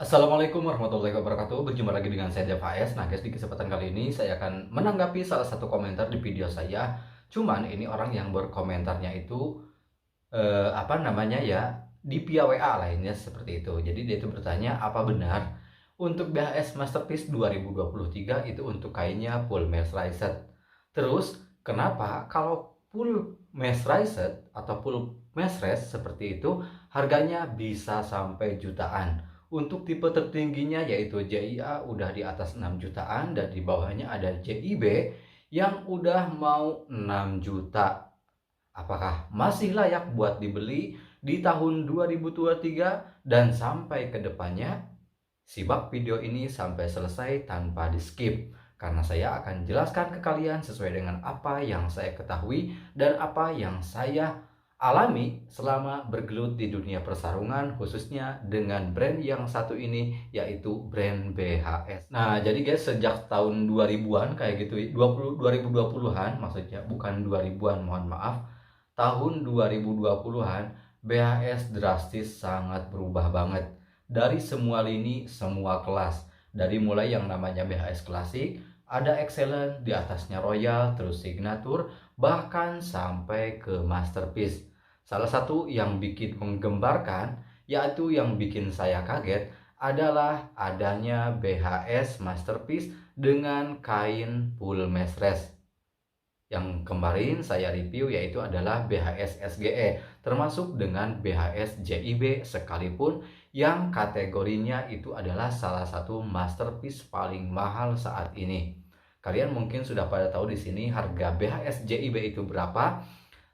Assalamualaikum warahmatullahi wabarakatuh. Berjumpa lagi dengan saya Dev HS. Nah guys, di kesempatan kali ini saya akan menanggapi salah satu komentar di video saya. Cuman ini orang yang berkomentarnya itu apa namanya ya, di via WA lainnya seperti itu. Jadi dia itu bertanya, apa benar untuk BHS Masterpiece 2023 itu untuk kainnya full mercerized? Terus kenapa kalau full mercerized atau full mercerized seperti itu harganya bisa sampai jutaan? Untuk tipe tertingginya yaitu JIA udah di atas 6 jutaan, dan di bawahnya ada JIB yang udah mau 6 juta. Apakah masih layak buat dibeli di tahun 2023 dan sampai ke depannya? Simak video ini sampai selesai tanpa di skip, karena saya akan jelaskan ke kalian sesuai dengan apa yang saya ketahui dan apa yang saya alami selama bergelut di dunia pertarungan, khususnya dengan brand yang satu ini, yaitu brand BHS. Nah, jadi guys, sejak tahun 2000-an kayak gitu, 2020-an maksudnya, bukan 2000-an, mohon maaf. Tahun 2020-an, BHS drastis sangat berubah banget. Dari semua lini, semua kelas. Dari mulai yang namanya BHS klasik, ada excellent, di atasnya royal, terus signature, bahkan sampai ke masterpiece. Salah satu yang bikin menggembarkan, yaitu yang bikin saya kaget, adalah adanya BHS masterpiece dengan kain full mesh. Yang kemarin saya review yaitu adalah BHS SGE, termasuk dengan BHS JIB sekalipun, yang kategorinya itu adalah salah satu masterpiece paling mahal saat ini. Kalian mungkin sudah pada tahu di sini harga BHS JIB itu berapa.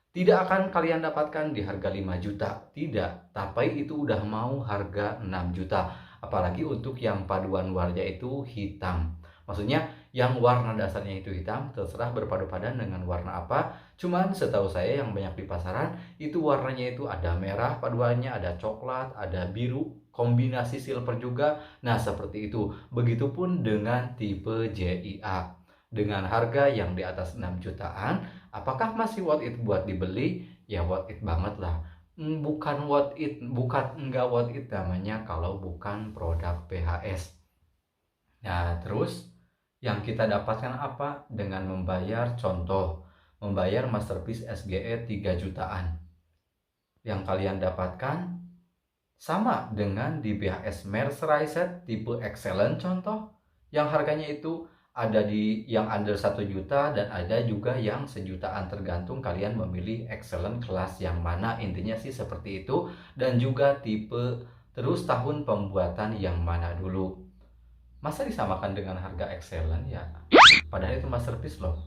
Tidak akan kalian dapatkan di harga 5 juta, tidak, tapi itu udah mau harga 6 juta. Apalagi untuk yang paduan warna itu hitam. Maksudnya yang warna dasarnya itu hitam, terserah berpadu padan dengan warna apa. Cuman setahu saya yang banyak di pasaran itu warnanya itu ada merah paduannya, ada coklat, ada biru, kombinasi silver juga. Nah, seperti itu. Begitupun dengan tipe JIA. Dengan harga yang di atas 6 jutaan, apakah masih worth it buat dibeli? Ya worth it banget lah. Bukan worth it, bukan enggak worth it namanya kalau bukan produk BHS. Nah, terus yang kita dapatkan apa? Dengan membayar, contoh, membayar masterpiece SGE 3 jutaan. Yang kalian dapatkan sama dengan di BHS Mercerized tipe Excellent contoh, yang harganya itu ada di yang under 1 juta dan ada juga yang sejutaan, tergantung kalian memilih Excellent kelas yang mana, intinya sih seperti itu. Dan juga tipe, terus tahun pembuatan yang mana dulu. Masa disamakan dengan harga Excellent ya? Padahal itu masterpiece loh.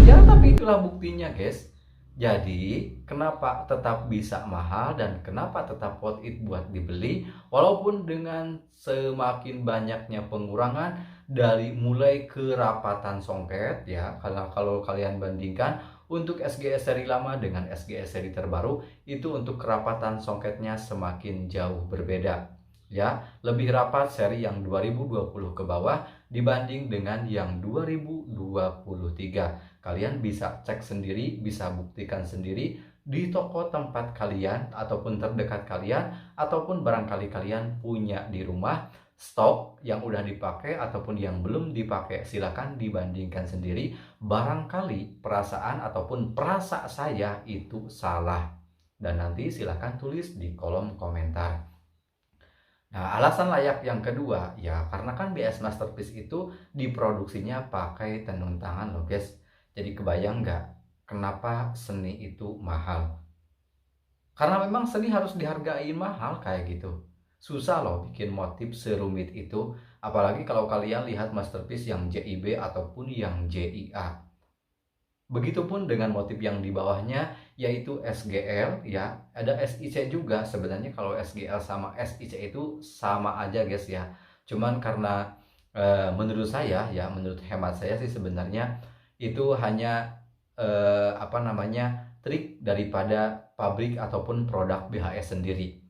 Ya, tapi itulah buktinya, guys. Jadi, kenapa tetap bisa mahal dan kenapa tetap worth it buat dibeli walaupun dengan semakin banyaknya pengurangan dari mulai kerapatan songket ya. Karena kalau kalian bandingkan untuk SGS seri lama dengan SGS seri terbaru, itu untuk kerapatan songketnya semakin jauh berbeda. Ya, lebih rapat seri yang 2020 ke bawah dibanding dengan yang 2023. Kalian bisa cek sendiri, bisa buktikan sendiri di toko tempat kalian ataupun terdekat kalian, ataupun barangkali kalian punya di rumah stok yang udah dipakai ataupun yang belum dipakai. Silakan dibandingkan sendiri, barangkali perasaan ataupun perasa saya itu salah, dan nanti silakan tulis di kolom komentar. Nah, alasan layak yang kedua, ya karena kan BS Masterpiece itu diproduksinya pakai tenun tangan loh guys. Jadi kebayang nggak kenapa seni itu mahal? Karena memang seni harus dihargai mahal kayak gitu. Susah loh bikin motif serumit itu. Apalagi kalau kalian lihat Masterpiece yang JIB ataupun yang JIA. Begitupun dengan motif yang di bawahnya, yaitu SGL ya, ada SIC juga. Sebenarnya kalau SGL sama SIC itu sama aja guys ya. Cuman karena menurut saya ya, menurut hemat saya sih sebenarnya itu hanya apa namanya, trik daripada pabrik ataupun produk BHS sendiri.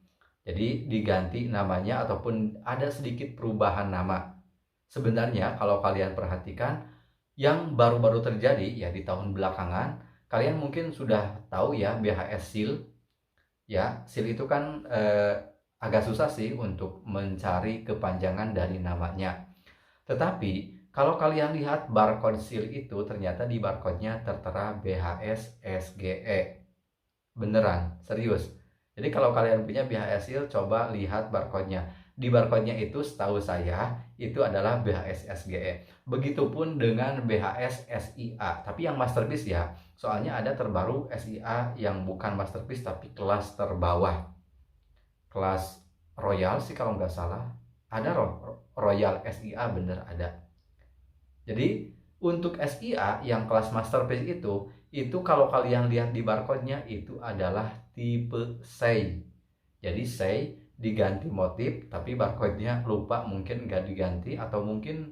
Jadi diganti namanya ataupun ada sedikit perubahan nama. Sebenarnya kalau kalian perhatikan yang baru-baru terjadi ya di tahun belakangan, kalian mungkin sudah tahu ya BHS Seal. Ya, Seal itu kan agak susah sih untuk mencari kepanjangan dari namanya. Tetapi kalau kalian lihat barcode seal itu, ternyata di barcode-nya tertera BHS SGE. Beneran, serius. Jadi kalau kalian punya BHS seal, coba lihat barcode-nya. Di barcode-nya itu setahu saya itu adalah BHS SGE. Begitupun dengan BHS SIA, tapi yang masterpiece ya. Soalnya ada terbaru SIA yang bukan masterpiece tapi kelas terbawah. Kelas Royal sih kalau nggak salah. Ada Royal SIA, bener ada. Jadi untuk SIA yang kelas masterpiece itu kalau kalian lihat di barcode-nya itu adalah tipe SEI. Jadi SEI diganti motif, tapi barcode-nya lupa, mungkin nggak diganti atau mungkin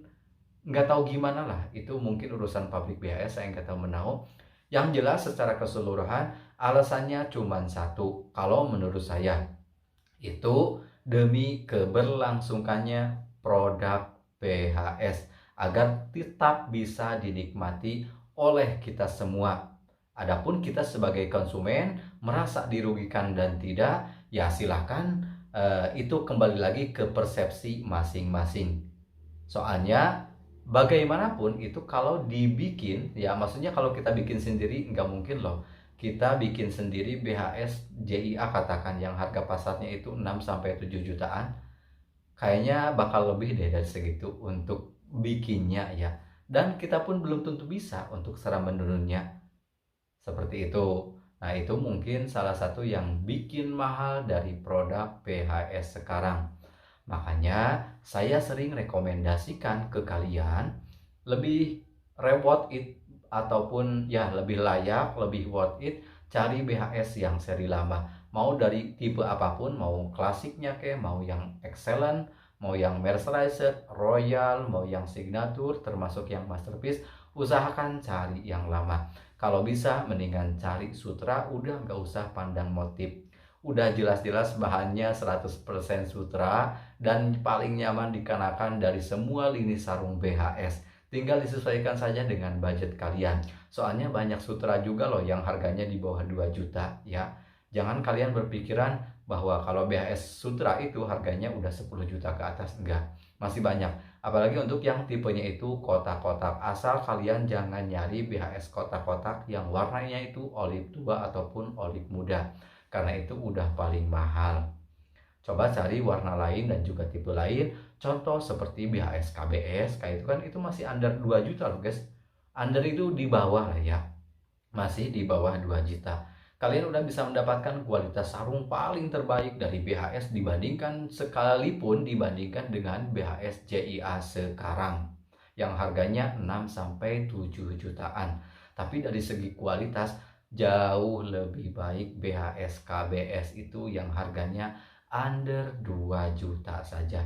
nggak tahu gimana lah. Itu mungkin urusan pabrik BHS, saya nggak tahu menau. Yang jelas secara keseluruhan alasannya cuma satu. Kalau menurut saya itu demi keberlangsungannya produk BHS agar tetap bisa dinikmati oleh kita semua. Adapun kita sebagai konsumen merasa dirugikan dan tidak, ya silahkan, itu kembali lagi ke persepsi masing-masing. Soalnya bagaimanapun itu kalau dibikin, ya maksudnya kalau kita bikin sendiri nggak mungkin loh. Kita bikin sendiri BHS JIA katakan yang harga pasarnya itu 6-7 jutaan. Kayaknya bakal lebih deh dari segitu untuk bikinnya ya. Dan kita pun belum tentu bisa untuk seram menurunnya. Seperti itu. Nah, itu mungkin salah satu yang bikin mahal dari produk BHS sekarang. Makanya saya sering rekomendasikan ke kalian lebih worth it, ataupun ya lebih layak, lebih worth it cari BHS yang seri lama. Mau dari tipe apapun, mau klasiknya ke, mau yang excellent, mau yang mercerizer, royal, mau yang signature, termasuk yang masterpiece, usahakan cari yang lama. Kalau bisa mendingan cari sutra, udah nggak usah pandang motif. Udah jelas-jelas bahannya 100% sutra dan paling nyaman dikenakan dari semua lini sarung BHS. Tinggal disesuaikan saja dengan budget kalian. Soalnya banyak sutra juga loh yang harganya di bawah 2 juta ya. Jangan kalian berpikiran bahwa kalau BHS sutra itu harganya udah 10 juta ke atas, enggak. Masih banyak. Apalagi untuk yang tipenya itu kotak-kotak. Asal kalian jangan nyari BHS kotak-kotak yang warnanya itu olive tua ataupun olive muda, karena itu udah paling mahal. Coba cari warna lain dan juga tipe lain. Contoh seperti BHS KBS, kayak itu kan itu masih under 2 juta loh guys. Under itu di bawah lah ya. Masih di bawah 2 juta. Kalian udah bisa mendapatkan kualitas sarung paling terbaik dari BHS dibandingkan dengan BHS JIA sekarang yang harganya 6-7 jutaan. Tapi dari segi kualitas jauh lebih baik BHS KBS itu yang harganya under 2 juta saja.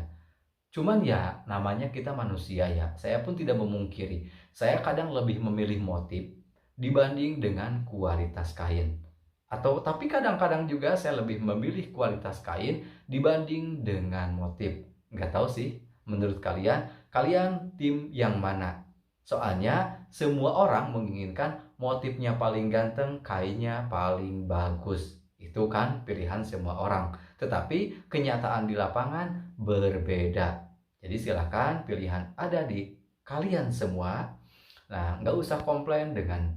Cuman ya namanya kita manusia ya. Saya pun tidak memungkiri. Saya kadang lebih memilih motif dibanding dengan kualitas kain. Tapi kadang-kadang juga saya lebih memilih kualitas kain dibanding dengan motif. Nggak tahu sih, menurut kalian tim yang mana? Soalnya semua orang menginginkan motifnya paling ganteng, kainnya paling bagus. Itu kan pilihan semua orang. Tetapi kenyataan di lapangan berbeda. Jadi silakan, pilihan ada di kalian semua. Nah, nggak usah komplain dengan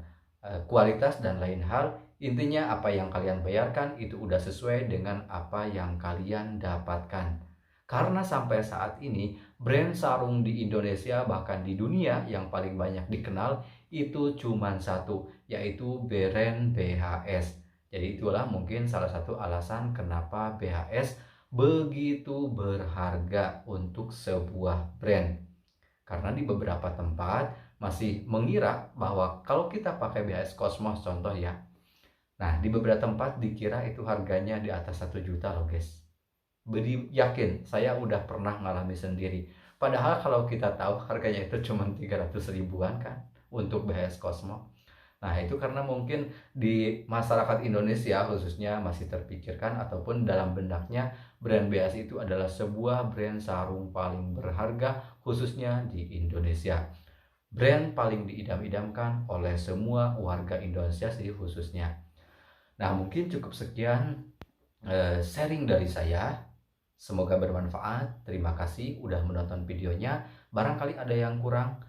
kualitas dan lain hal. Intinya apa yang kalian bayarkan itu udah sesuai dengan apa yang kalian dapatkan. Karena sampai saat ini brand sarung di Indonesia bahkan di dunia yang paling banyak dikenal itu cuma satu, yaitu brand BHS. Jadi itulah mungkin salah satu alasan kenapa BHS begitu berharga untuk sebuah brand. Karena di beberapa tempat masih mengira bahwa kalau kita pakai BHS Cosmos contoh ya, nah di beberapa tempat dikira itu harganya di atas 1 juta loh guys. Beri yakin, saya udah pernah ngalami sendiri. Padahal kalau kita tahu harganya itu cuma 300 ribuan kan untuk BHS Cosmos. Nah itu karena mungkin di masyarakat Indonesia khususnya masih terpikirkan ataupun dalam bendaknya brand BHS itu adalah sebuah brand sarung paling berharga khususnya di Indonesia. Brand paling diidam-idamkan oleh semua warga Indonesia sih khususnya. Nah mungkin cukup sekian sharing dari saya. Semoga bermanfaat. Terima kasih udah menonton videonya. Barangkali ada yang kurang,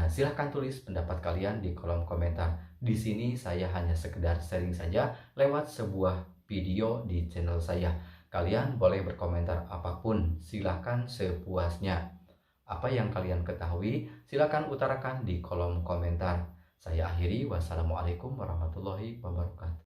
silahkan tulis pendapat kalian di kolom komentar. Di sini saya hanya sekedar sharing saja lewat sebuah video di channel saya. Kalian boleh berkomentar apapun, silahkan sepuasnya. Apa yang kalian ketahui, silahkan utarakan di kolom komentar. Saya akhiri, wassalamualaikum warahmatullahi wabarakatuh.